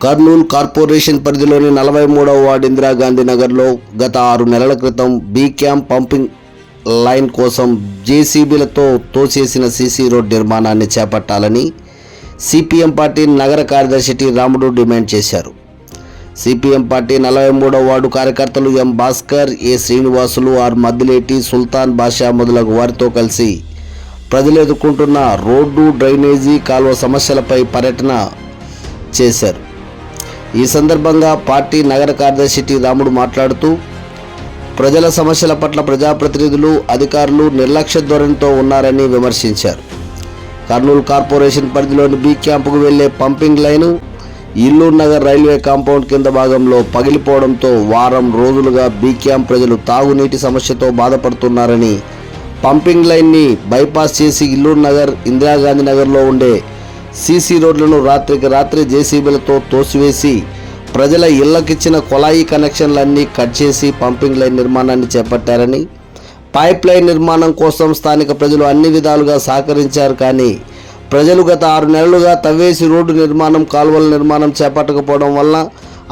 Kurnool corporation పరిధిలోని 43వ ward Indira Gandhi నగర్లో గత 6 నెలల క్రితం బీ క్యాంప్ పంపింగ్ లైన్ కోసం జేసీబీలతో తోసేసిన సీసీ రోడ్ నిర్మాణాన్ని చేపట్టాలని సిపిఎం పార్టీ నగర కార్యదర్శి టి రాముడు డిమాండ్ చేశారు. సిపిఎం పార్టీ 43వ వార్డు కార్యకర్తలు ఎం భాస్కర్, ఏ శ్రీనివాసులు, ఆర్ మద్దిలేటి, సుల్తాన్ బాషా మొదలగు వారితో కలిసి ప్రజలు ఎదుర్కొంటున్న రోడ్డు, డ్రైనేజీ, కాలువ సమస్యలపై పర్యటన చేశారు. ఈ సందర్భంగా పార్టీ నగర కార్యదర్శి టి రాముడు మాట్లాడుతూ ప్రజల సమస్యల పట్ల ప్రజాప్రతినిధులు, అధికారులు నిర్లక్ష్య ధోరణితో ఉన్నారని విమర్శించారు. కర్నూలు కార్పొరేషన్ పరిధిలోని బీ క్యాంపుకు వెళ్లే pumping line Illur Nagar railway compound కింద భాగంలో పగిలిపోవడంతో వారం రోజులుగా బీ క్యాంప్ ప్రజలు తాగునీటి సమస్యతో బాధపడుతున్నారని, పంపింగ్ లైన్ని బైపాస్ చేసి ఇల్లూరు నగర్, ఇందిరాగాంధీ నగర్లో ఉండే సీసీ రోడ్లను రాత్రికి రాత్రి జేసీబీలతో తోసివేసి ప్రజల ఇళ్లకిచ్చిన కొలాయి కనెక్షన్లన్నీ కట్ చేసి పంపింగ్ లైన్ నిర్మాణాన్ని చేపట్టారని, పైప్ లైన్ నిర్మాణం కోసం స్థానిక ప్రజలు అన్ని విధాలుగా సహకరించారు. కానీ ప్రజలు గత 6 నెలలుగా తవ్వేసి రోడ్డు నిర్మాణం, కాలువల నిర్మాణం చేపట్టకపోవడం వల్ల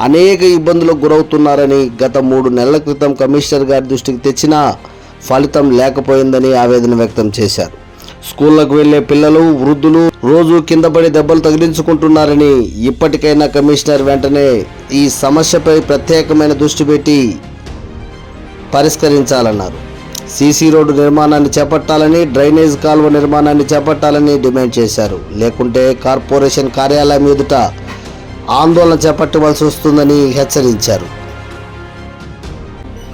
అనేక ఇబ్బందులకు గురవుతున్నారని, గత 3 నెలల క్రితం కమిషనర్ గారి దృష్టికి తెచ్చినా ఫలితం లేకపోయిందని ఆవేదన వ్యక్తం చేశారు. స్కూళ్లకు వెళ్లే పిల్లలు, వృద్ధులు రోజు కింద పడి దెబ్బలు తగిలించుకుంటున్నారని, ఇప్పటికైనా కమిషనర్ వెంటనే ఈ సమస్యపై ప్రత్యేకమైన దృష్టి పెట్టి పరిష్కరించాలన్నారు. సీసీ రోడ్డు నిర్మాణాన్ని చేపట్టాలని, డ్రైనేజ్ కాలువ నిర్మాణాన్ని చేపట్టాలని డిమాండ్ చేశారు. లేకుంటే కార్పొరేషన్ కార్యాలయం ఎదుట ఆందోళన చేపట్టవలసి వస్తుందని హెచ్చరించారు.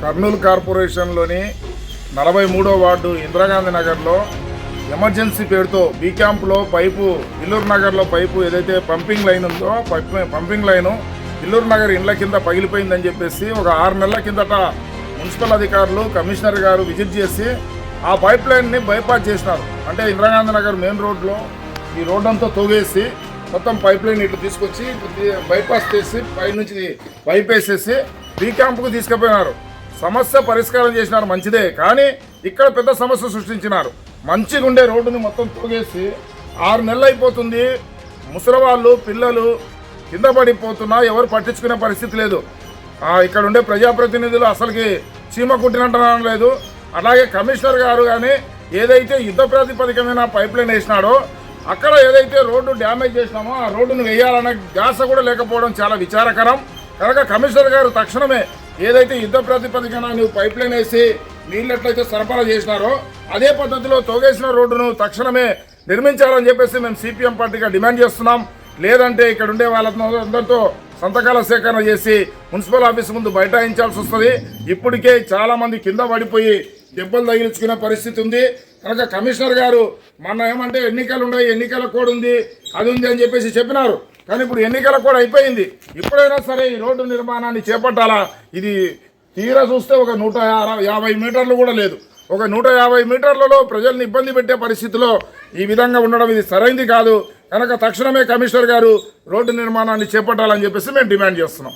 కర్నూలు కార్పొరేషన్లోని 43వ వార్డు ఇందిరాగాంధీ నగర్లో ఎమర్జెన్సీ పేరుతో బీ క్యాంప్లో పైపు, ఇల్లూరు నగర్లో పైపు ఏదైతే పంపింగ్ లైన్ ఉందో పంపింగ్ లైను ఇల్లూరు నగర్ ఇండ్ల కింద పగిలిపోయిందని చెప్పేసి ఒక 6 నెలల కిందట మున్సిపల్ అధికారులు, కమిషనర్ గారు విజిట్ చేసి ఆ పైప్ లైన్ని బైపాస్ చేసినారు. అంటే ఇందిరాగాంధీ నగర్ మెయిన్ రోడ్లో ఈ రోడ్ అంతా తోగేసి మొత్తం పైప్ లైన్ ఇట్లా తీసుకొచ్చి బైపాస్ చేసి పైనుంచి పైప్ వేసేసి బీ క్యాంప్కు తీసుకుపోయినారు. సమస్య పరిష్కారం చేసినారు, మంచిదే. కానీ ఇక్కడ పెద్ద సమస్య సృష్టించినారు. మంచిగా ఉండే రోడ్డుని మొత్తం తోగేసి 6 నెలలు అయిపోతుంది. ముసలివాళ్ళు, పిల్లలు కింద పడిపోతున్నా ఎవరు పట్టించుకునే పరిస్థితి లేదు. ఇక్కడ ఉండే ప్రజాప్రతినిధులు అసలుకి చీమ కుట్టినట్టడం లేదు. అలాగే కమిషనర్ గారు కానీ ఏదైతే యుద్ధ ప్రాతిపదికమైన పైప్ లైన్ వేసినాడో అక్కడ ఏదైతే రోడ్డు డ్యామేజ్ చేసినామో ఆ రోడ్డును వేయాలనే ధ్యాస కూడా లేకపోవడం చాలా విచారకరం. కనుక కమిషనర్ గారు తక్షణమే ఏదైతే యుద్ధ ప్రాతిపదికన నువ్వు పైప్ లైన్ వేసి నీళ్ళు ఎట్లయితే సరఫరా చేసినారో అదే పద్ధతిలో తోగేసిన రోడ్డును తక్షణమే నిర్మించాలని చెప్పేసి మేము సిపిఎం పార్టీగా డిమాండ్ చేస్తున్నాం. లేదంటే ఇక్కడ ఉండే వాళ్ళందరితో సంతకాల సేకరణ చేసి మున్సిపల్ ఆఫీస్ ముందు బైఠాయించాల్సి వస్తుంది. ఇప్పటికే చాలామంది కింద పడిపోయి దెబ్బలు తగిలించుకునే పరిస్థితి ఉంది. కనుక కమిషనర్ గారు మొన్న ఏమంటే ఎన్నికలు ఉన్నాయి, ఎన్నికల కోడ్ ఉంది, అది ఉంది అని చెప్పేసి చెప్పినారు. కానీ ఇప్పుడు ఎన్నికల కోడ్ అయిపోయింది. ఇప్పుడైనా సరే ఈ రోడ్డు నిర్మాణాన్ని చేపట్టాలా. ఇది తీరా చూస్తే ఒక 150 మీటర్లు కూడా లేదు. ఒక 150 మీటర్లలో ప్రజల్ని ఇబ్బంది పెట్టే పరిస్థితిలో ఈ విధంగా ఉండడం ఇది సరైంది కాదు. కనుక తక్షణమే కమిషనర్ గారు రోడ్డు నిర్మాణాన్ని చేపట్టాలని చెప్పేసి మేము డిమాండ్ చేస్తున్నాం.